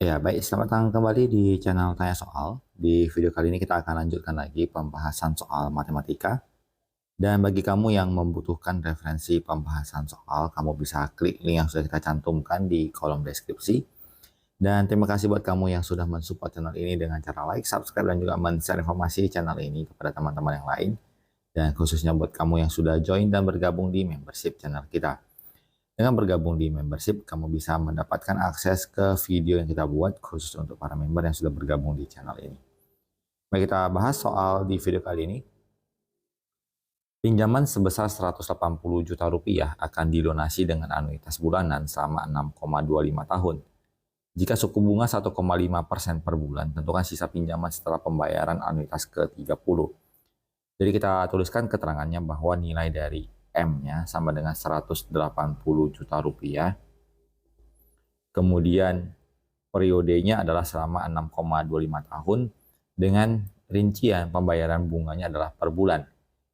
Ya, baik. Selamat datang kembali di channel Tanya Soal. Di video kali ini kita akan lanjutkan lagi pembahasan soal matematika. Dan bagi kamu yang membutuhkan referensi pembahasan soal, kamu bisa klik link yang sudah kita cantumkan di kolom deskripsi. Dan terima kasih buat kamu yang sudah mensupport channel ini dengan cara like, subscribe, dan juga men-share informasi channel ini kepada teman-teman yang lain. Dan khususnya buat kamu yang sudah join dan bergabung di membership channel kita. Dengan bergabung di membership, kamu bisa mendapatkan akses ke video yang kita buat khusus untuk para member yang sudah bergabung di channel ini. Mari kita bahas soal di video kali ini. Pinjaman sebesar 180 juta rupiah akan dilunasi dengan anuitas bulanan selama 6,25 tahun. Jika suku bunga 1,5% per bulan, tentukan sisa pinjaman setelah pembayaran anuitas ke-30. Jadi kita tuliskan keterangannya bahwa nilai dari M-nya sama dengan 180 juta rupiah. Kemudian periodenya adalah selama 6,25 tahun dengan rincian pembayaran bunganya adalah per bulan.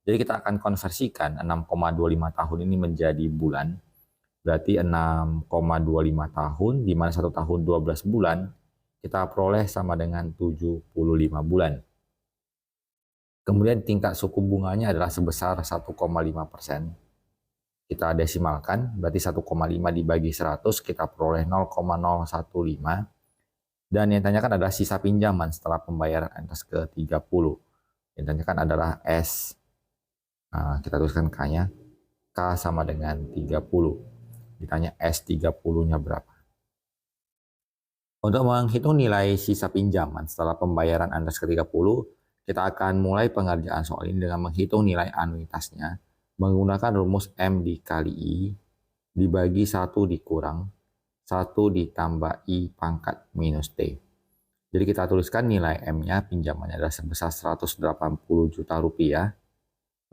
Jadi kita akan konversikan 6,25 tahun ini menjadi bulan. Berarti 6,25 tahun, di mana 1 tahun 12 bulan, kita peroleh sama dengan 75 bulan. Kemudian tingkat suku bunganya adalah sebesar 1,5%. Kita desimalkan, berarti 1,5 dibagi 100, kita peroleh 0,015. Dan yang ditanyakan adalah sisa pinjaman setelah pembayaran anuitas ke-30. Yang ditanyakan adalah S. Nah, kita tuliskan K-nya. K sama dengan 30. Ditanya S30-nya berapa. Untuk menghitung nilai sisa pinjaman setelah pembayaran anuitas ke-30, kita akan mulai pengerjaan soal ini dengan menghitung nilai anuitasnya menggunakan rumus M dikali I dibagi 1 dikurang 1 ditambah I pangkat minus T. Jadi kita tuliskan nilai M-nya, pinjamannya adalah sebesar 180 juta rupiah,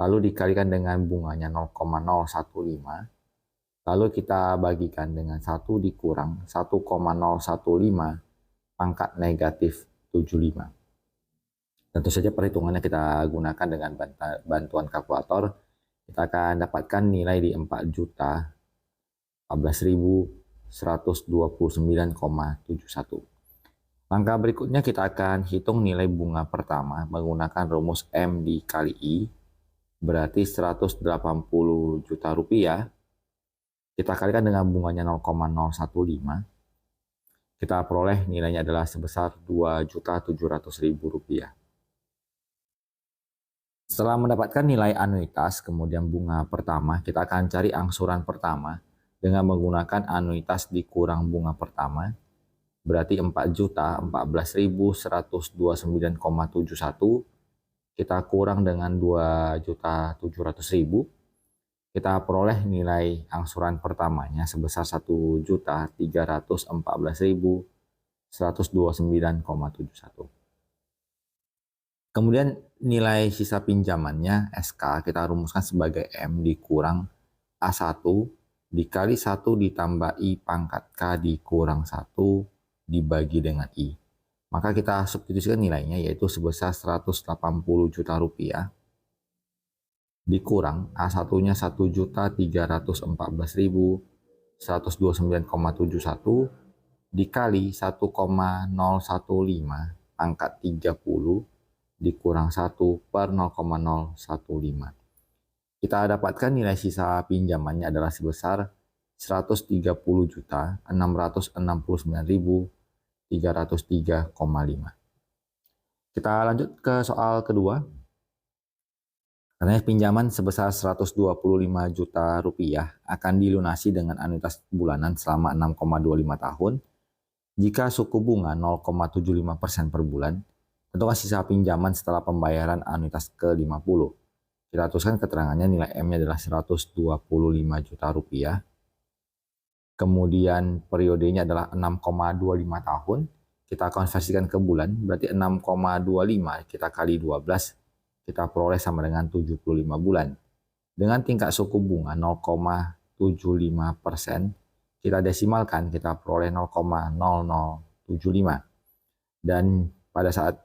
lalu dikalikan dengan bunganya 0,015, lalu kita bagikan dengan 1 dikurang 1,015 pangkat negatif 75. Tentu saja perhitungannya kita gunakan dengan bantuan kalkulator. Kita akan dapatkan nilai di 4.014.129,71. Langkah berikutnya kita akan hitung nilai bunga pertama menggunakan rumus M dikali I, berarti 180 juta rupiah. Kita kalikan dengan bunganya 0,015. Kita peroleh nilainya adalah sebesar 2.700.000 rupiah. Setelah mendapatkan nilai anuitas, kemudian bunga pertama, kita akan cari angsuran pertama dengan menggunakan anuitas dikurang bunga pertama, berarti 4.014.129,71, kita kurang dengan 2.700.000, kita peroleh nilai angsuran pertamanya sebesar 1.314.129,71. Kemudian nilai sisa pinjamannya SK kita rumuskan sebagai M dikurang A1 dikali 1 ditambah I pangkat K dikurang 1 dibagi dengan I. Maka kita substitusikan nilainya yaitu sebesar 180 juta rupiah dikurang A1-nya 1.314.129,71 dikali 1,015 pangkat 30 dikurang 1 per 0,015. Kita dapatkan nilai sisa pinjamannya adalah sebesar 130.669.303,5. Kita lanjut ke soal kedua. Karena pinjaman sebesar 125 juta rupiah akan dilunasi dengan anuitas bulanan selama 6,25 tahun. Jika suku bunga 0,75% per bulan, tentukan sisa pinjaman setelah pembayaran anuitas ke-50. Kita tuliskan keterangannya, nilai M-nya adalah 125 juta rupiah. Kemudian periodenya adalah 6,25 tahun. Kita konversikan ke bulan, berarti 6,25 kita kali 12, kita peroleh sama dengan 75 bulan. Dengan tingkat suku bunga 0,75%, kita desimalkan, kita peroleh 0,0075. Dan pada saat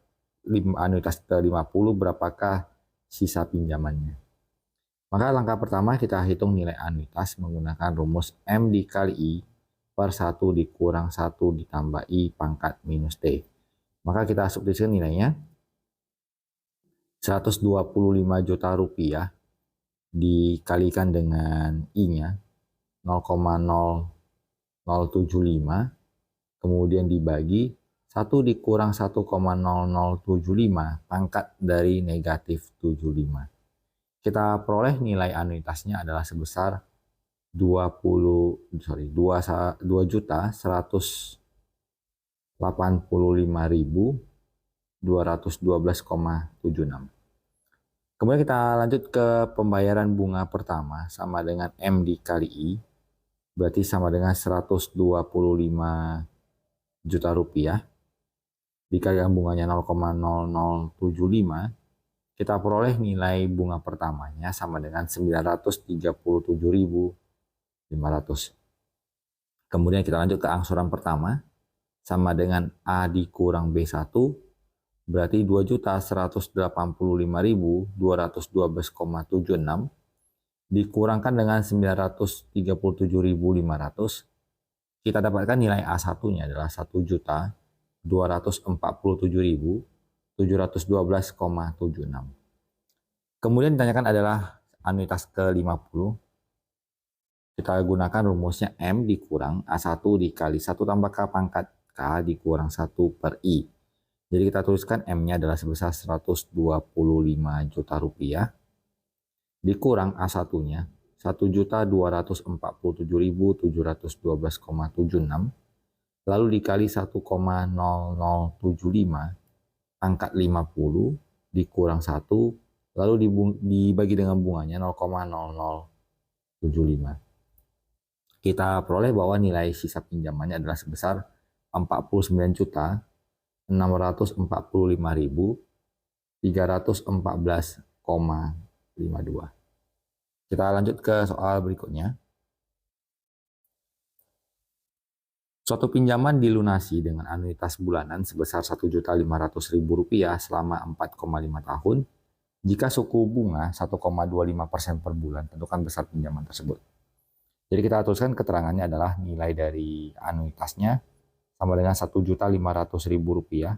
anuitas ke-50 berapakah sisa pinjamannya. Maka langkah pertama kita hitung nilai anuitas menggunakan rumus M dikali I per 1 dikurang 1 ditambah I pangkat minus T. Maka kita substitusikan nilainya 125 juta rupiah dikalikan dengan I-nya 0,0075, kemudian dibagi 1 dikurang 1,0075 pangkat dari negatif 75. Kita peroleh nilai anuitasnya adalah sebesar 2.185.212,76. Kemudian kita lanjut ke pembayaran bunga pertama sama dengan M dikali I, berarti sama dengan 125 juta rupiah. Dikalikan bunganya 0,0075, kita peroleh nilai bunga pertamanya sama dengan 937.500. Kemudian kita lanjut ke angsuran pertama sama dengan A dikurang B1, berarti 2.185.212,76 dikurangkan dengan 937.500. Kita dapatkan nilai A1-nya adalah 1.247.712,76. Kemudian ditanyakan adalah anuitas ke-50. Kita gunakan rumusnya M dikurang A1 dikali 1 tambah K pangkat K dikurang 1 per I. Jadi kita tuliskan M-nya adalah sebesar 125 juta rupiah dikurang A1-nya 1.247.712,76 lalu dikali 1,0075 pangkat 50 dikurang 1 lalu dibagi dengan bunganya 0,0075. Kita peroleh bahwa nilai sisa pinjamannya adalah sebesar 49.645.314,52. Kita lanjut ke soal berikutnya. Suatu pinjaman dilunasi dengan anuitas bulanan sebesar Rp1.500.000 selama 4,5 tahun. Jika suku bunga 1,25% per bulan, tentukan besar pinjaman tersebut. Jadi kita tuliskan keterangannya adalah nilai dari anuitasnya sama dengan Rp1.500.000.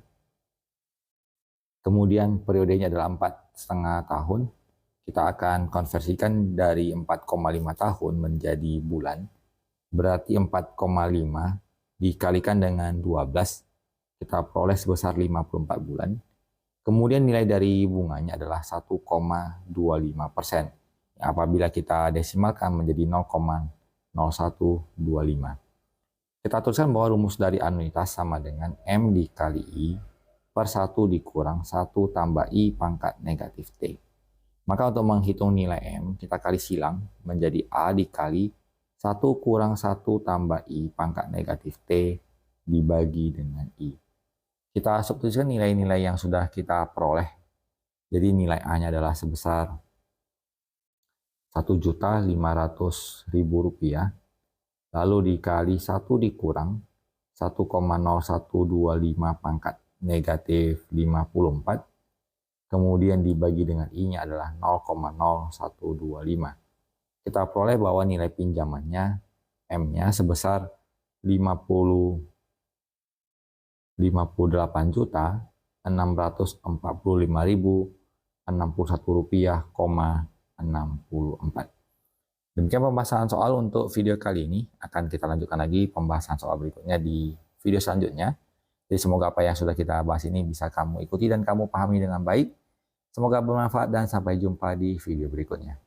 Kemudian periodenya adalah 4,5 tahun. Kita akan konversikan dari 4,5 tahun menjadi bulan. Berarti 4,5 dikalikan dengan 12, kita peroleh sebesar 54 bulan. Kemudian nilai dari bunganya adalah 1,25%. Apabila kita desimalkan menjadi 0,0125. Kita tuliskan bahwa rumus dari anuitas sama dengan M dikali I per 1 dikurang 1 tambah I pangkat negatif T. Maka untuk menghitung nilai M, kita kali silang menjadi A dikali 1 kurang 1 tambah I pangkat negatif T dibagi dengan I. Kita substitusikan nilai-nilai yang sudah kita peroleh. Jadi nilai A-nya adalah sebesar Rp1.500.000, lalu dikali 1 dikurang 1,0125 pangkat negatif 54, kemudian dibagi dengan I-nya adalah 0,0125. Kita peroleh bahwa nilai pinjamannya M-nya sebesar 58.645.061 rupiah, 64. Demikian pembahasan soal untuk video kali ini. Akan kita lanjutkan lagi pembahasan soal berikutnya di video selanjutnya. Jadi semoga apa yang sudah kita bahas ini bisa kamu ikuti dan kamu pahami dengan baik. Semoga bermanfaat dan sampai jumpa di video berikutnya.